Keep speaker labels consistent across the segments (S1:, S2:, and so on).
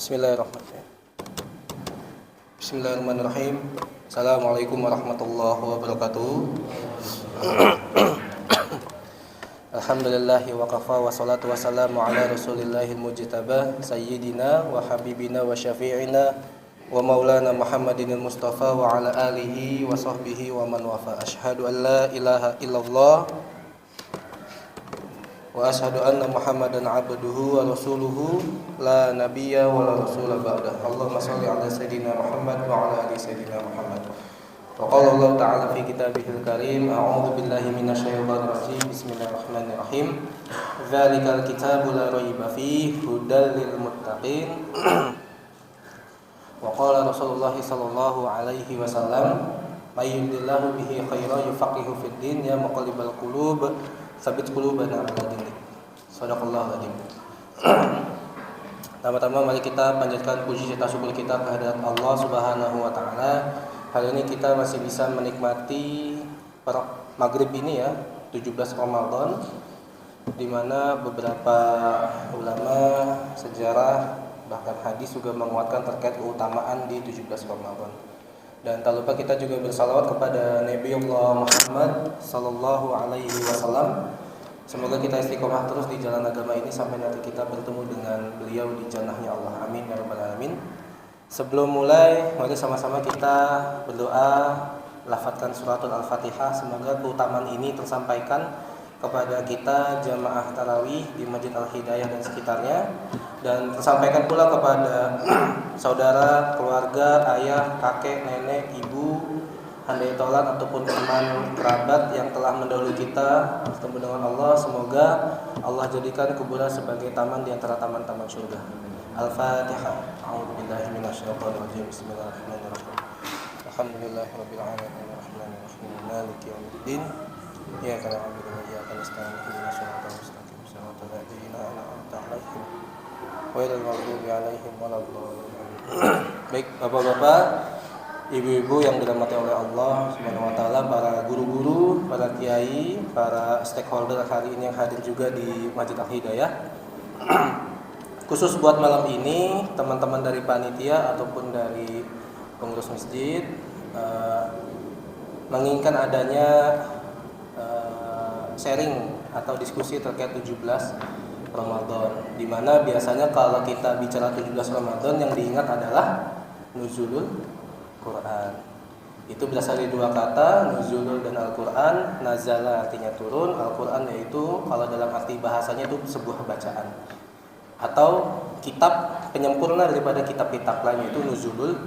S1: Bismillahirrahmanirrahim. Bismillahirrahmanirrahim. Assalamualaikum warahmatullahi wabarakatuh. Alhamdulillahi wa kafa wa salatu wa salamu ala rasulillahil mujtaba sayyidina wa habibina wa syafi'ina wa maulana Muhammadinil Mustafa wa ala alihi wa sahbihi wa man wafa. Asyhadu an la ilaha illallah wa asyhadu anna Muhammadan abduhu wa rasuluhu la nabiyya wa la rasula ba'dah. Allahumma shalli ala sayyidina Muhammad wa ala ali sayyidina Muhammad. Wa qala Allah ta'ala fi kitabihil karim, a'udzu billahi minasyaitonir rajim. Bismillahirrahmanirrahim. Dzalikal kitabu la raiba fihi hudal lil muttaqin. Wa qala Rasulullah sallallahu alaihi wasallam, may yuridillahu bihi khairan yufaqihu fid din ya muqallibal qulub sabit qulubana ala dinik. Shadaqallahu adzim. Pertama-tama mari kita panjatkan puji serta syukur kita kehadirat Allah Subhanahu wa taala. Hari ini kita masih bisa menikmati maghrib ini ya, 17 Ramadan, di mana beberapa ulama sejarah bahkan hadis juga menguatkan terkait keutamaan di 17 Ramadan. Dan tak lupa kita juga bersalawat kepada Nabi Allah Muhammad sallallahu alaihi wasallam. Semoga kita istiqomah terus di jalan agama ini sampai nanti kita bertemu dengan beliau di jannahnya Allah. Amin ya rabbal alamin. Sebelum mulai, mari sama-sama kita berdoa, lafadzkan suratul Al-Fatihah. Semoga keutamaan ini tersampaikan kepada kita jamaah tarawih di Masjid Al-Hidayah dan sekitarnya, dan tersampaikan pula kepada saudara, keluarga, ayah, kakek, nenek, ibu, handai tolan ataupun teman kerabat yang telah mendahului kita bertemu dengan Allah. Semoga Allah jadikan kuburan sebagai taman di antara taman-taman surga. Al-Fatihah. A'udzubillahi minasyaitonir rajim. Bismillahirrahmanirrahim. Alhamdulillahirabbil alamin arrahmanirrahim maliki yaumiddin. Iyyaka na'budu wa iyyaka nasta'in ihdinas siratal mustaqim siratal ladzina an'amta 'alaihim ghairil maghdubi 'alaihim waladdallin. Baik, Bapak-bapak, ibu-ibu yang dirahmati oleh Allah Subhanahu wa taala, para guru-guru, para kiai, para stakeholder hari ini yang hadir juga di Masjid Al-Hidayah. Khusus buat malam ini, teman-teman dari panitia ataupun dari pengurus masjid menginginkan adanya sharing atau diskusi terkait 17 Ramadan, di mana biasanya kalau kita bicara 17 Ramadan yang diingat adalah nuzulul Quran. Itu berasal dari dua kata, nuzulul dan Al-Quran. Nazala artinya turun, Al-Quran yaitu kalau dalam arti bahasanya itu sebuah bacaan atau kitab penyempurna daripada kitab-kitab lain, yaitu nuzulul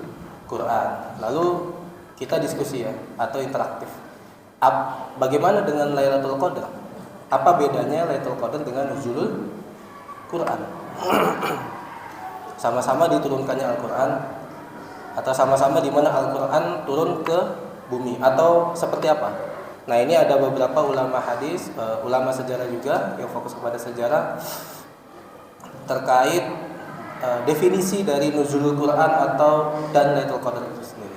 S1: Quran. Lalu kita diskusi ya, atau interaktif. Bagaimana dengan Lailatul Qadar? Apa bedanya Lailatul Qadar dengan nuzulul Quran? Sama-sama diturunkannya Al-Quran, atau sama-sama di mana Al-Quran turun ke bumi, atau seperti apa? Nah, ini ada beberapa ulama hadis, ulama sejarah juga yang fokus kepada sejarah terkait definisi dari nuzulul Quran atau dan Lailatul Qadar itu sendiri.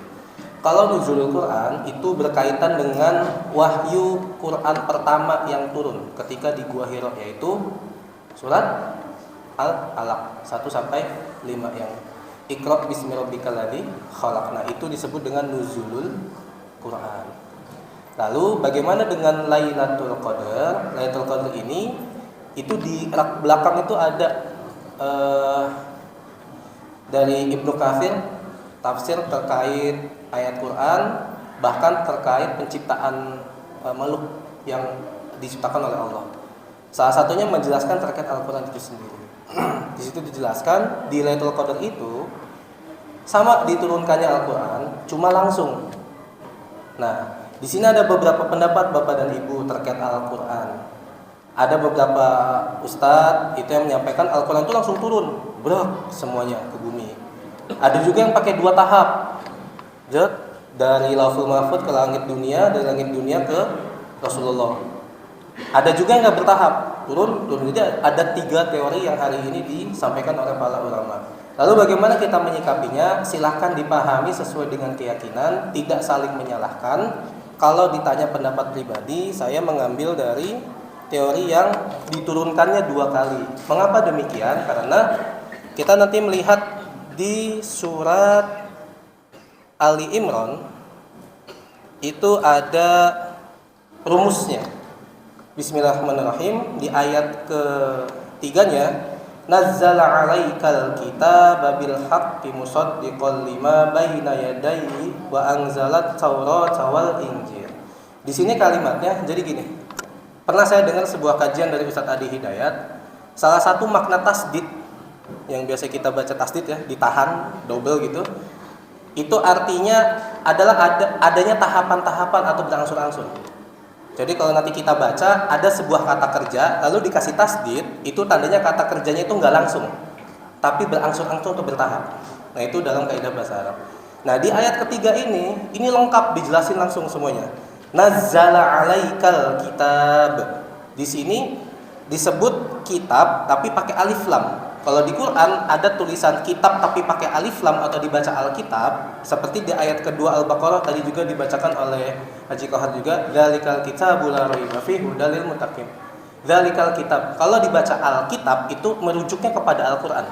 S1: Kalau nuzulul Quran itu berkaitan dengan wahyu Quran pertama yang turun ketika di Gua Hira, yaitu surat Al-Alaq 1 sampai 5 yang Iqra bismi rabbikal ladzi khalaq. Nah, itu disebut dengan nuzulul Quran. Lalu bagaimana dengan Lailatul Qadar? Lailatul Qadar ini itu di rak belakang itu ada dari Ibnu Katsir tafsir terkait ayat Quran, bahkan terkait penciptaan makhluk yang diciptakan oleh Allah. Salah satunya menjelaskan terkait Al-Quran itu sendiri. Di situ dijelaskan di Lailatul Qadar itu sama diturunkannya Al-Quran, cuma langsung. Nah, di sini ada beberapa pendapat Bapak dan Ibu terkait Al-Quran. Ada beberapa ustadz itu yang menyampaikan Al-Quran itu langsung turun, brak semuanya ke bumi. Ada juga yang pakai 2 tahap. Dari Lauhul Mahfuz ke langit dunia, dari langit dunia ke Rasulullah. Ada juga yang nggak bertahap, turun. Jadi ada 3 teori yang hari ini disampaikan oleh para ulama. Lalu bagaimana kita menyikapinya? Silahkan dipahami sesuai dengan keyakinan, tidak saling menyalahkan. Kalau ditanya pendapat pribadi, saya mengambil dari teori yang diturunkannya 2 kali. Mengapa demikian? Karena kita nanti melihat di surat Ali Imran itu ada rumusnya. Bismillahirrahmanirrahim. Di ayat ketiganya, nazzala 'alaikal kitaba bil haqqi musaddiqan lima baina yadayhi wa anzalat taurata wal injil. Di sini kalimatnya jadi gini. Pernah saya dengar sebuah kajian dari Ustadz Adi Hidayat. Salah satu makna tasdid yang biasa kita baca tasdid ya, ditahan, double gitu. Itu artinya adalah adanya tahapan-tahapan atau berangsur-angsur. Jadi kalau nanti kita baca ada sebuah kata kerja lalu dikasih tasdid, itu tandanya kata kerjanya itu nggak langsung, tapi berangsur-angsur untuk bertahap. Nah itu dalam kaidah bahasa Arab. Nah di ayat ketiga ini lengkap dijelasin langsung semuanya. Nazzala 'alaikal kitab. Di sini disebut kitab tapi pakai alif lam. Kalau di Quran ada tulisan kitab tapi pakai alif lam atau dibaca Alkitab, seperti di ayat kedua Al-Baqarah tadi juga dibacakan oleh Haji Kohar juga, dzalikal kitabul la raiba fihi hudal lil muttaqin. Dzalikal kitab. Kalau dibaca Alkitab itu merujuknya kepada Al-Qur'an.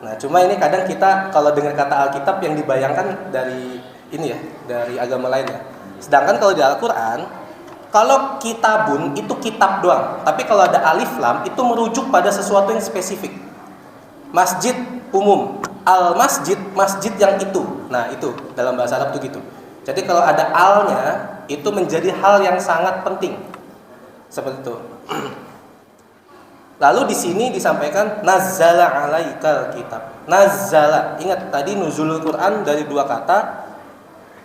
S1: Nah, cuma ini kadang kita kalau dengar kata Alkitab yang dibayangkan dari ini ya, dari agama lain ya. Sedangkan kalau di Al-Qur'an, kalau kitabun itu kitab doang, tapi kalau ada alif lam itu merujuk pada sesuatu yang spesifik. Masjid umum, al masjid, masjid yang itu. Nah itu dalam bahasa Arab tuh gitu. Jadi kalau ada alnya itu menjadi hal yang sangat penting. Seperti itu. Lalu di sini disampaikan nazzala 'alaikal kitab. Nazzala, ingat tadi nuzulul Quran dari dua kata.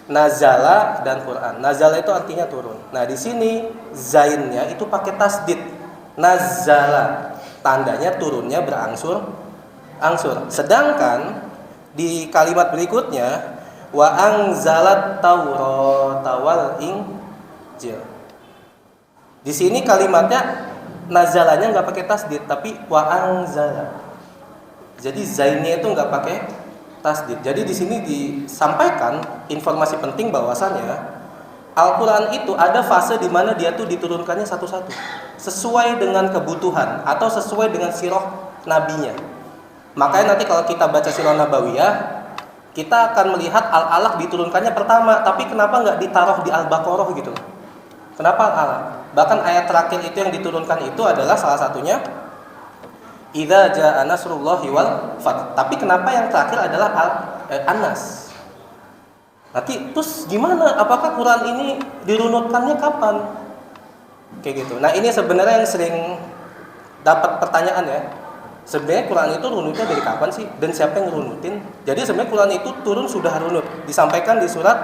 S1: Nazala dan Quran. Nazala itu artinya turun. Nah, di sini zainnya itu pakai tasdid. Nazala, tandanya turunnya berangsur-angsur. Sedangkan di kalimat berikutnya wa anzalat taurata wal injil. Di sini kalimatnya nazalanya enggak pakai tasdid tapi wa anzala. Jadi zainnya itu enggak pakai tasdid. Jadi di sini disampaikan informasi penting bahwasannya Al-Quran itu ada fase di mana dia tuh diturunkannya satu-satu sesuai dengan kebutuhan atau sesuai dengan sirah nabinya. Makanya nanti kalau kita baca sirah nabawiyah, kita akan melihat Al-Alaq diturunkannya pertama, tapi kenapa nggak ditaruh di Al-Baqarah gitu? Kenapa Al-Alaq? Bahkan ayat terakhir itu yang diturunkan itu adalah salah satunya idza jaa nasrullahi wal fath. Tapi kenapa yang terakhir adalah An-Nas? Nanti terus gimana? Apakah Quran ini dirunutkannya kapan? Kayak gitu. Nah, ini sebenarnya yang sering dapat pertanyaan ya. Sebenarnya Quran itu runutnya dari kapan sih? Dan siapa yang runutin? Jadi sebenarnya Quran itu turun sudah runut. Disampaikan di surat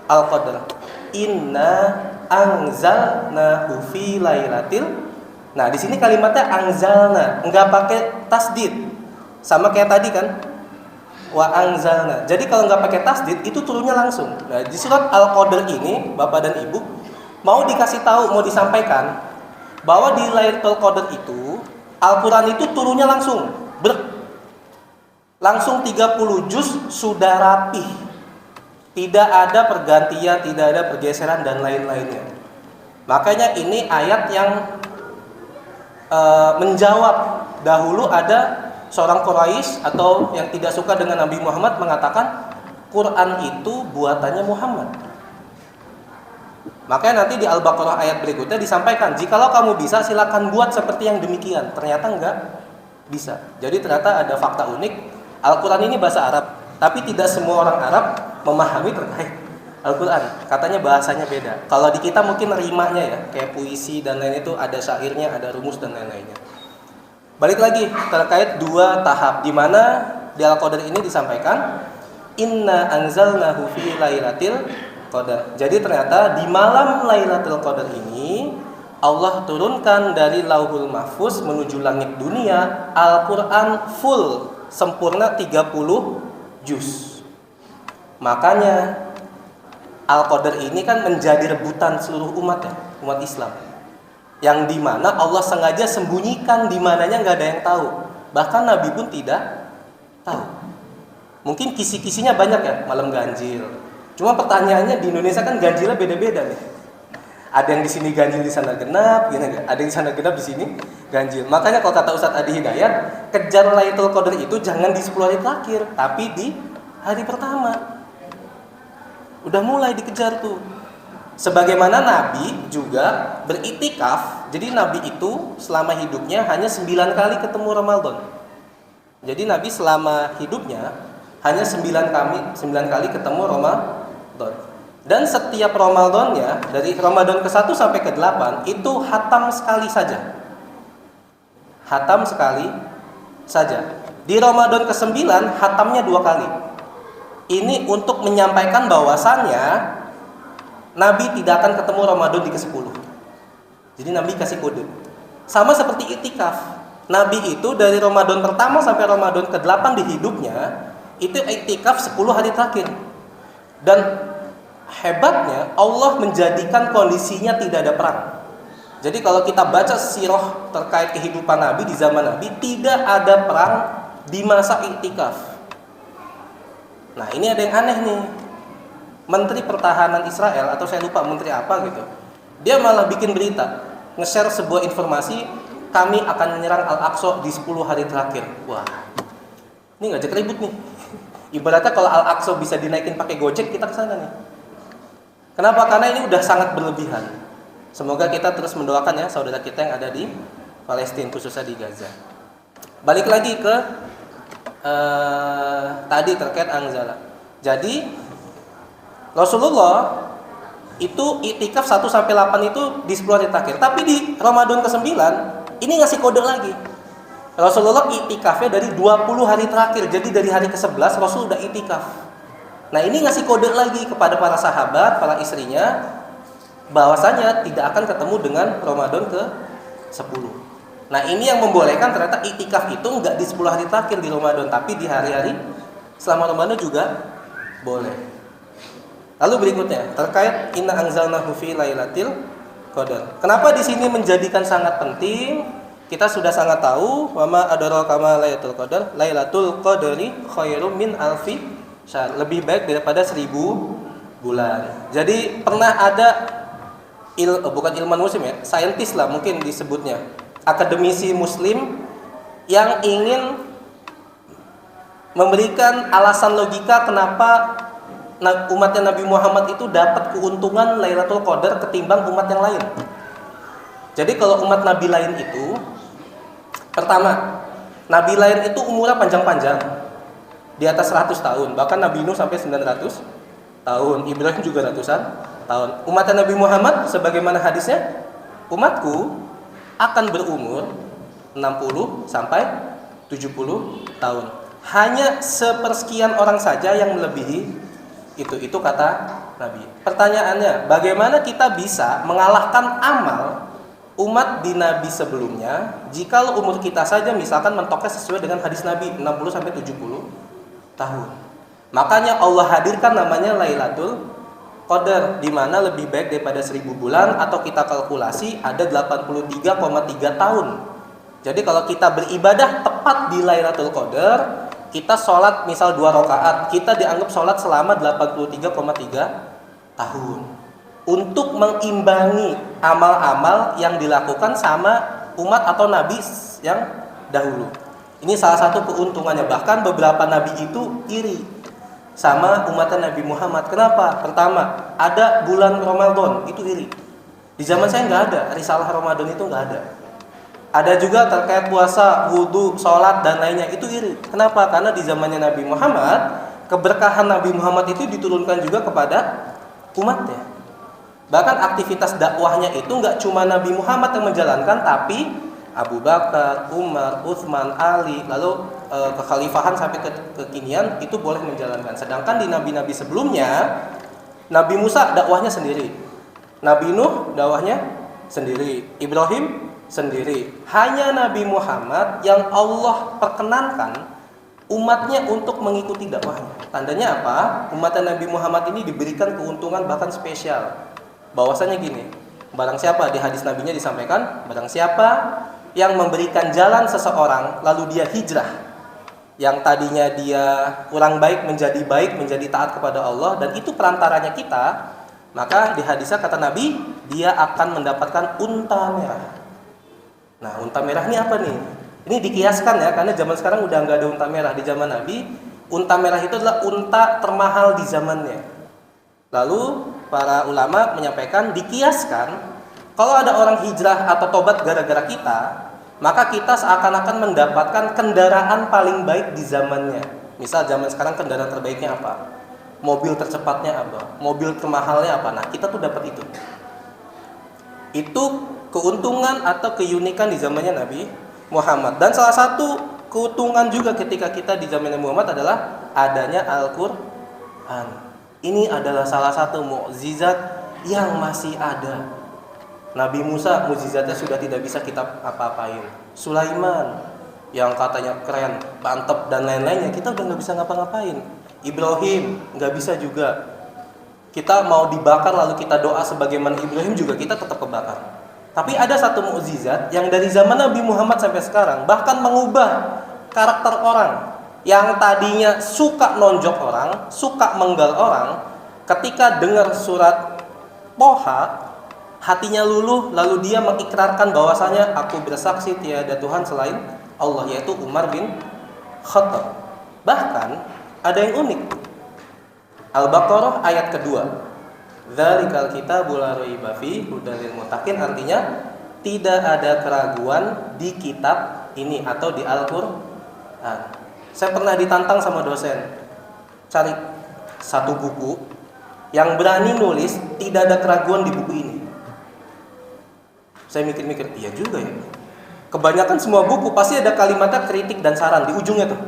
S1: Al-Qadr. Inna anzalnahu fi lailatil. Nah, di sini kalimatnya anzalna, enggak pakai tasdid. Sama kayak tadi kan? Wa anzalna. Jadi kalau enggak pakai tasdid itu turunnya langsung. Nah, di surat Al-Qadr ini, Bapak dan Ibu, mau dikasih tahu, mau disampaikan bahwa di Lailatul Qadar itu Al-Qur'an itu turunnya langsung. Langsung 30 juz sudah rapih. Tidak ada pergantian, tidak ada pergeseran dan lain-lainnya. Makanya ini ayat yang menjawab. Dahulu ada seorang Quraisy atau yang tidak suka dengan Nabi Muhammad mengatakan Quran itu buatannya Muhammad. Makanya nanti di Al-Baqarah ayat berikutnya disampaikan, jikalau kamu bisa silakan buat seperti yang demikian. Ternyata enggak bisa. Jadi ternyata ada fakta unik, Al-Quran ini bahasa Arab, tapi tidak semua orang Arab memahami terkait Al-Quran. Katanya bahasanya beda. Kalau di kita mungkin rimanya ya, kayak puisi dan lain itu ada syairnya, ada rumus dan lain-lainnya. Balik lagi terkait dua tahap di mana di Al-Qadar ini disampaikan inna anzalnahu fi lailatul qadar. Jadi ternyata di malam Lailatul Qadar ini Allah turunkan dari Lauhul Mahfuz menuju langit dunia Al-Qur'an full sempurna 30 juz. Makanya Al-Qadar ini kan menjadi rebutan seluruh umat ya, umat Islam. Yang dimana Allah sengaja sembunyikan di mananya nggak ada yang tahu. Bahkan Nabi pun tidak tahu. Mungkin kisi-kisinya banyak ya, malam ganjil. Cuma pertanyaannya di Indonesia kan ganjilnya beda-beda nih. Ada yang di sini ganjil, di sana genap, gini enggak? Ada yang di sana genap, di sini ganjil. Makanya kalau kata Ustadz Adi Hidayat, kejar Lailatul Qadar itu jangan di 10 hari terakhir, tapi di hari pertama. Udah mulai dikejar tuh. Sebagaimana Nabi juga beriktikaf. Jadi Nabi itu selama hidupnya hanya 9 kali ketemu Ramadan. Jadi Nabi selama hidupnya hanya 9 kali ketemu Ramadan. Dan setiap Ramadannya, dari Ramadan ke-1 sampai ke-8 itu hatam sekali saja. Hatam sekali saja. Di Ramadan ke-9 hatamnya 2 kali. Ini untuk menyampaikan bahwasannya Nabi tidak akan ketemu Ramadan di ke-10. Jadi Nabi kasih kode. Sama seperti iktikaf. Nabi itu dari Ramadan pertama sampai Ramadan ke-8 di hidupnya itu iktikaf 10 hari terakhir. Dan hebatnya Allah menjadikan kondisinya tidak ada perang. Jadi kalau kita baca sirah terkait kehidupan Nabi di zaman Nabi, tidak ada perang di masa iktikaf. Nah ini ada yang aneh nih. Menteri Pertahanan Israel, atau saya lupa menteri apa gitu, dia malah bikin berita, nge-share sebuah informasi, kami akan menyerang Al-Aqsa di 10 hari terakhir. Wah, ini ngajak ribut nih. Ibaratnya kalau Al-Aqsa bisa dinaikin pakai Gojek, kita ke sana nih. Kenapa? Karena ini udah sangat berlebihan. Semoga kita terus mendoakan ya saudara kita yang ada di Palestina, khususnya di Gaza. Balik lagi ke tadi terkait Anzala. Jadi Rasulullah itu iktikaf 1 sampai 8 itu di 10 hari terakhir. Tapi di Ramadan ke-9 ini ngasih kode lagi. Rasulullah iktikafnya dari 20 hari terakhir. Jadi dari hari ke-11 Rasul udah iktikaf. Nah, ini ngasih kode lagi kepada para sahabat, para istrinya bahwasanya tidak akan ketemu dengan Ramadan ke-10. Nah, ini yang membolehkan ternyata iktikaf itu enggak di 10 hari terakhir di Ramadan, tapi di hari-hari selama Ramadan juga boleh. Lalu berikutnya terkait inna anzalnahu fi lailatul qadar. Kenapa di sini menjadikan sangat penting? Kita sudah sangat tahu wa ma adraka ma lailatul qadar. Lailatul qadri khairum min alfi syahr. Lebih baik daripada 1000 bulan. Jadi pernah ada bukan ilmuwan muslim ya, saintis lah mungkin disebutnya, akademisi muslim yang ingin memberikan alasan logika kenapa umatnya Nabi Muhammad itu dapat keuntungan Lailatul Qadar ketimbang umat yang lain. Jadi kalau umat Nabi lain itu, pertama, Nabi lain itu umurnya panjang-panjang, di atas 100 tahun, bahkan Nabi Nuh sampai 900 tahun, Ibrahim juga ratusan tahun. Umatnya Nabi Muhammad, sebagaimana hadisnya, umatku akan berumur 60 sampai 70 tahun. Hanya sepersekian orang saja yang melebihi itu kata Nabi. Pertanyaannya, bagaimana kita bisa mengalahkan amal umat di Nabi sebelumnya jika umur kita saja misalkan mentoknya sesuai dengan hadis Nabi 60 sampai 70 tahun. Makanya Allah hadirkan namanya Lailatul Qadar, di mana lebih baik daripada 1000 bulan, atau kita kalkulasi ada 83,3 tahun. Jadi kalau kita beribadah tepat di Lailatul Qadar, kita sholat misal 2 rakaat, kita dianggap sholat selama 83,3 tahun. Untuk mengimbangi amal-amal yang dilakukan sama umat atau nabi yang dahulu. Ini salah satu keuntungannya. Bahkan beberapa nabi itu iri sama umatnya Nabi Muhammad. Kenapa? Pertama, ada bulan Ramadan, itu iri. Di zaman saya nggak ada, risalah Ramadan itu nggak ada. Ada juga terkait puasa, wudhu, sholat, dan lainnya, itu iri. Kenapa? Karena di zamannya Nabi Muhammad, keberkahan Nabi Muhammad itu diturunkan juga kepada umatnya. Bahkan aktivitas dakwahnya itu nggak cuma Nabi Muhammad yang menjalankan, tapi Abu Bakar, Umar, Utsman, Ali, lalu kekhalifahan sampai kekinian itu boleh menjalankan. Sedangkan di nabi-nabi sebelumnya, Nabi Musa dakwahnya sendiri, Nabi Nuh dakwahnya sendiri, Ibrahim sendiri. Hanya Nabi Muhammad yang Allah perkenankan umatnya untuk mengikuti dakwahnya. Tandanya apa? Umatnya Nabi Muhammad ini diberikan keuntungan bahkan spesial. Bahwasanya gini, barang siapa, di hadis nabinya disampaikan, barang siapa yang memberikan jalan seseorang lalu dia hijrah, yang tadinya dia kurang baik, menjadi taat kepada Allah, dan itu perantaranya kita, maka di hadisnya kata Nabi, dia akan mendapatkan unta merah. Nah, unta merah ini apa nih? Ini dikiaskan ya, karena zaman sekarang udah nggak ada unta merah. Di zaman Nabi, unta merah itu adalah unta termahal di zamannya. Lalu para ulama menyampaikan dikiaskan, kalau ada orang hijrah atau tobat gara-gara kita, maka kita seakan-akan mendapatkan kendaraan paling baik di zamannya. Misal zaman sekarang kendaraan terbaiknya apa? Mobil tercepatnya apa? Mobil termahalnya apa? Nah, kita tuh dapat itu. Itu keuntungan atau keunikan di zamannya Nabi Muhammad. Dan salah satu keuntungan juga ketika kita di zamannya Muhammad adalah adanya Al-Qur'an. Ini adalah salah satu mukjizat yang masih ada. Nabi Musa mukjizatnya sudah tidak bisa kita apa-apain. Sulaiman yang katanya keren, mantep dan lain-lainnya, kita udah nggak bisa ngapa-ngapain. Ibrahim nggak bisa juga. Kita mau dibakar lalu kita doa sebagaimana Ibrahim juga kita tetap kebakar. Tapi ada satu mukjizat yang dari zaman Nabi Muhammad sampai sekarang bahkan mengubah karakter orang yang tadinya suka nonjok orang, suka menggal orang, ketika dengar surat Toha, hatinya luluh lalu dia mengikrarkan bahwasanya aku bersaksi tiada Tuhan selain Allah, yaitu Umar bin Khattab. Bahkan ada yang unik. Al-Baqarah ayat kedua. Dzalikal kitabul la raiba fihi hudal lil muttaqin, artinya tidak ada keraguan di kitab ini atau di Al-Qur'an. Saya pernah ditantang sama dosen, cari satu buku yang berani nulis tidak ada keraguan di buku ini. Saya mikir-mikir, iya juga ya. Kebanyakan semua buku pasti ada kalimatnya kritik dan saran di ujungnya tuh.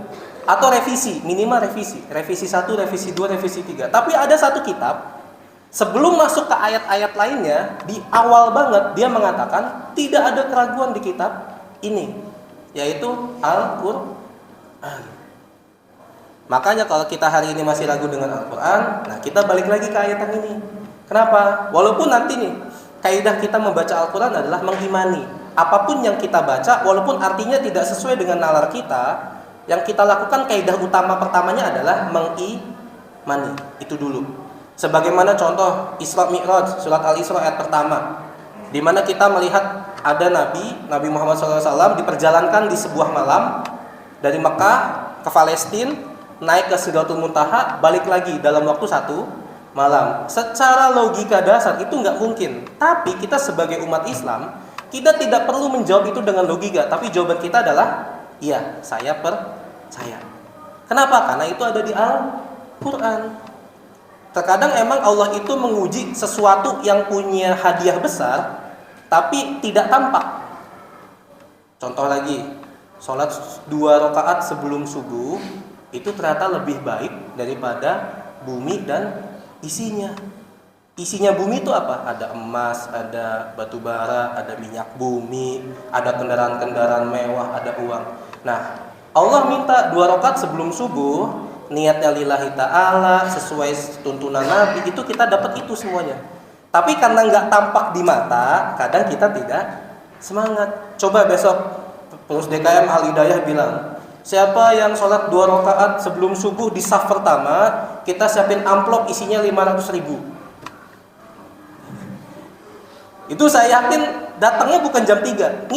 S1: Atau revisi, minimal revisi. Revisi 1, revisi 2, revisi 3. Tapi ada satu kitab, sebelum masuk ke ayat-ayat lainnya, di awal banget dia mengatakan tidak ada keraguan di kitab ini, yaitu Al-Qur'an. Makanya kalau kita hari ini masih ragu dengan Al-Qur'an, nah kita balik lagi ke ayat yang ini. Kenapa? Walaupun nanti nih, kaidah kita membaca Al-Quran adalah mengimani. Apapun yang kita baca, walaupun artinya tidak sesuai dengan nalar kita, yang kita lakukan kaidah utama pertamanya adalah mengimani. Itu dulu. Sebagaimana contoh Isra Mi'raj, surat Al-Isra ayat pertama, di mana kita melihat ada Nabi Muhammad SAW diperjalankan di sebuah malam dari Mekah ke Palestina, naik ke Sidratul Muntaha, balik lagi dalam waktu 1 malam. Secara logika dasar itu nggak mungkin. Tapi kita sebagai umat Islam, kita tidak perlu menjawab itu dengan logika, tapi jawaban kita adalah iya, saya percaya. Kenapa? Karena itu ada di Al-Quran. Terkadang emang Allah itu menguji sesuatu yang punya hadiah besar, tapi tidak tampak. Contoh lagi, sholat 2 rakaat sebelum subuh itu ternyata lebih baik daripada bumi dan isinya. Isinya bumi itu apa? Ada emas, ada batu bara, ada minyak bumi, ada kendaraan-kendaraan mewah, ada uang. Nah, Allah minta 2 rakaat sebelum subuh, niatnya lillahi ta'ala, sesuai tuntunan Nabi, itu kita dapat itu semuanya. Tapi karena nggak tampak di mata, kadang kita tidak semangat. Coba besok Pengurus DKM Al-Hidayah bilang, siapa yang sholat 2 rakaat sebelum subuh di saf pertama, kita siapin amplop isinya 500.000. Itu saya yakin datangnya bukan jam 3,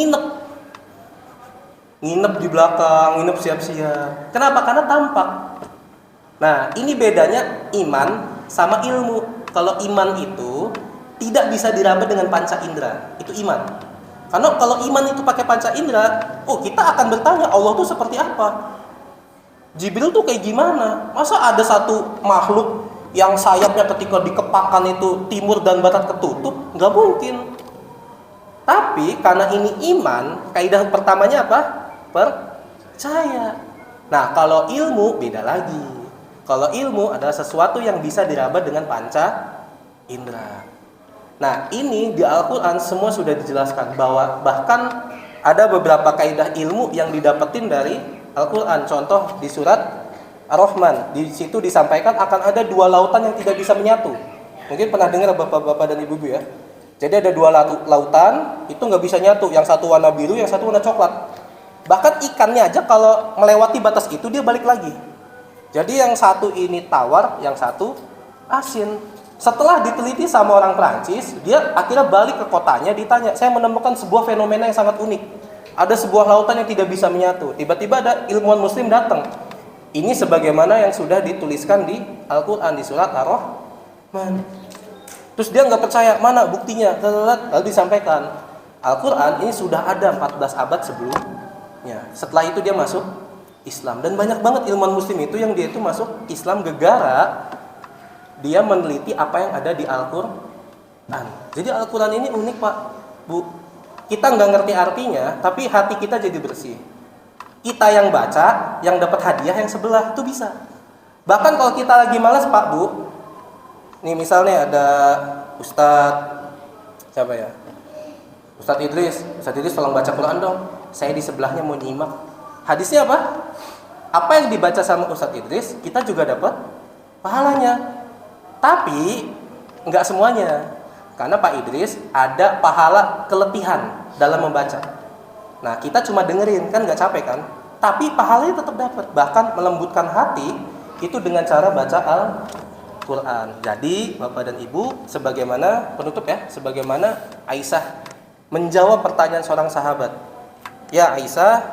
S1: nginep di belakang, nginep siap-siap. Kenapa? Karena tampak. Nah, ini bedanya iman sama ilmu. Kalau iman itu tidak bisa diraba dengan panca indera, itu iman. Karena kalau iman itu pakai panca indera, kita akan bertanya Allah itu seperti apa? Jibril tuh kayak gimana? Masa ada satu makhluk yang sayapnya ketika dikepakan itu timur dan barat ketutup? Nggak mungkin. Tapi karena ini iman, kaidah pertamanya apa? Percaya. Nah, kalau ilmu beda lagi. Kalau ilmu adalah sesuatu yang bisa diraba dengan panca indera. Nah, ini di Al-Quran semua sudah dijelaskan bahwa bahkan ada beberapa kaidah ilmu yang didapetin dari Al-Quran. Contoh di surat Ar-Rahman, di situ disampaikan akan ada 2 lautan yang tidak bisa menyatu. Mungkin pernah dengar bapak-bapak dan ibu-ibu ya. Jadi ada 2 lautan itu nggak bisa nyatu, yang satu warna biru, yang satu warna coklat. Bahkan ikannya aja kalau melewati batas itu dia balik lagi. Jadi yang satu ini tawar, yang satu asin. Setelah diteliti sama orang Prancis, dia akhirnya balik ke kotanya, ditanya, saya menemukan sebuah fenomena yang sangat unik. Ada sebuah lautan yang tidak bisa menyatu. Tiba-tiba ada ilmuwan muslim datang. Ini sebagaimana yang sudah dituliskan di Al-Quran, di surat Ar-Rahman. Terus dia nggak percaya, mana buktinya? Lalu disampaikan, Al-Quran ini sudah ada 14 abad sebelumnya. Setelah itu dia masuk Islam. Dan banyak banget ilmuwan muslim itu yang dia itu masuk Islam gegara dia meneliti apa yang ada di Al-Quran. Jadi Al-Quran ini unik Pak, Bu. Kita nggak ngerti artinya, tapi hati kita jadi bersih. Kita yang baca, yang dapat hadiah yang sebelah, itu bisa. Bahkan kalau kita lagi malas Pak, Bu. Nih misalnya ada Ustadz, siapa ya? Ustadz Idris tolong baca Quran dong. Saya di sebelahnya mau nyimak. Hadisnya apa? Apa yang dibaca sama Ustadz Idris, kita juga dapat pahalanya. Tapi nggak semuanya, karena Pak Idris ada pahala keletihan dalam membaca. Nah kita cuma dengerin kan nggak capek kan, tapi pahalanya tetap dapat. Bahkan melembutkan hati itu dengan cara baca Al-Quran. Jadi Bapak dan Ibu, sebagaimana penutup ya, sebagaimana Aisyah menjawab pertanyaan seorang sahabat, ya Aisyah,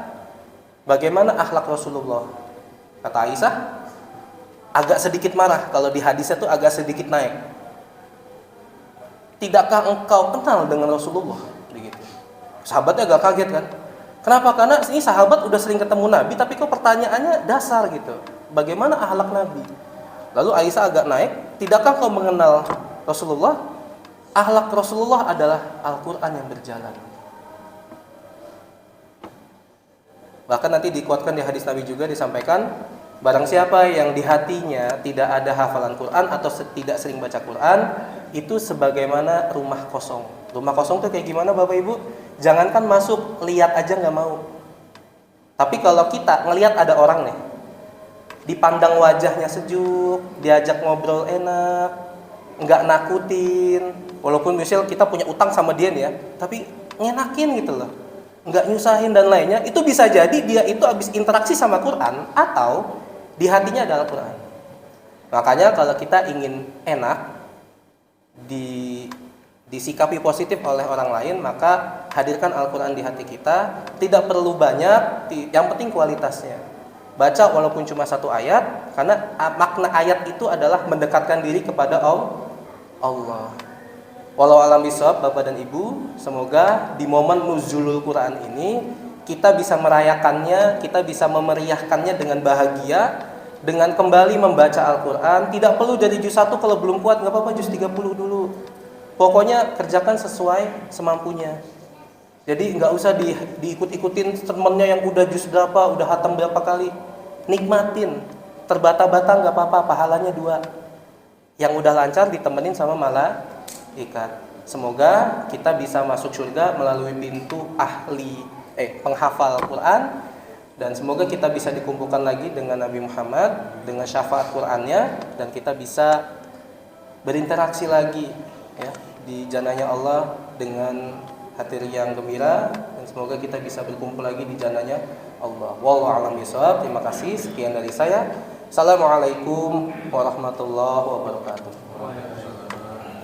S1: bagaimana akhlak Rasulullah? Kata Aisyah, agak sedikit marah, kalau di hadisnya tuh agak sedikit naik. Tidakkah engkau kenal dengan Rasulullah? Begitu. Sahabatnya agak kaget kan? Kenapa? Karena ini sahabat udah sering ketemu Nabi, tapi kok pertanyaannya dasar gitu. Bagaimana akhlak Nabi? Lalu Aisyah agak naik, tidakkah kau mengenal Rasulullah? Akhlak Rasulullah adalah Al-Quran yang berjalan. Bahkan nanti dikuatkan di hadis Nabi juga disampaikan, barang siapa yang di hatinya tidak ada hafalan Quran atau tidak sering baca Quran, itu sebagaimana rumah kosong. Rumah kosong itu kayak gimana Bapak Ibu? Jangankan masuk, lihat aja nggak mau. Tapi kalau kita ngelihat ada orang nih, dipandang wajahnya sejuk, diajak ngobrol enak, nggak nakutin, walaupun misal kita punya utang sama dia nih ya, tapi ngenakin gitu loh, nggak nyusahin dan lainnya, itu bisa jadi dia itu habis interaksi sama Quran atau di hatinya adalah Quran. Makanya kalau kita ingin enak disikapi positif oleh orang lain, maka hadirkan Al-Quran di hati kita. Tidak perlu banyak, yang penting kualitasnya. Baca walaupun cuma satu ayat, karena makna ayat itu adalah mendekatkan diri kepada Allah. Walau alam bisawab Bapak dan Ibu, semoga di momen nuzulul Quran ini kita bisa merayakannya, kita bisa memeriahkannya dengan bahagia, dengan kembali membaca Al-Quran. Tidak perlu dari juz 1, kalau belum kuat nggak apa-apa juz 30 dulu. Pokoknya kerjakan sesuai semampunya. Jadi nggak usah diikut-ikutin temennya yang udah juz berapa, udah hatam berapa kali. Nikmatin, terbata-bata nggak apa-apa, pahalanya 2. Yang udah lancar ditemenin sama malaikat. Semoga kita bisa masuk surga melalui pintu penghafal Quran, dan semoga kita bisa dikumpulkan lagi dengan Nabi Muhammad dengan syafaat Qurannya, dan kita bisa berinteraksi lagi ya di jannahnya Allah dengan hati yang gembira, dan semoga kita bisa berkumpul lagi di jannahnya Allah. Wallahu a'lam bishawab. Terima kasih, sekian dari saya. Assalamualaikum warahmatullahi wabarakatuh.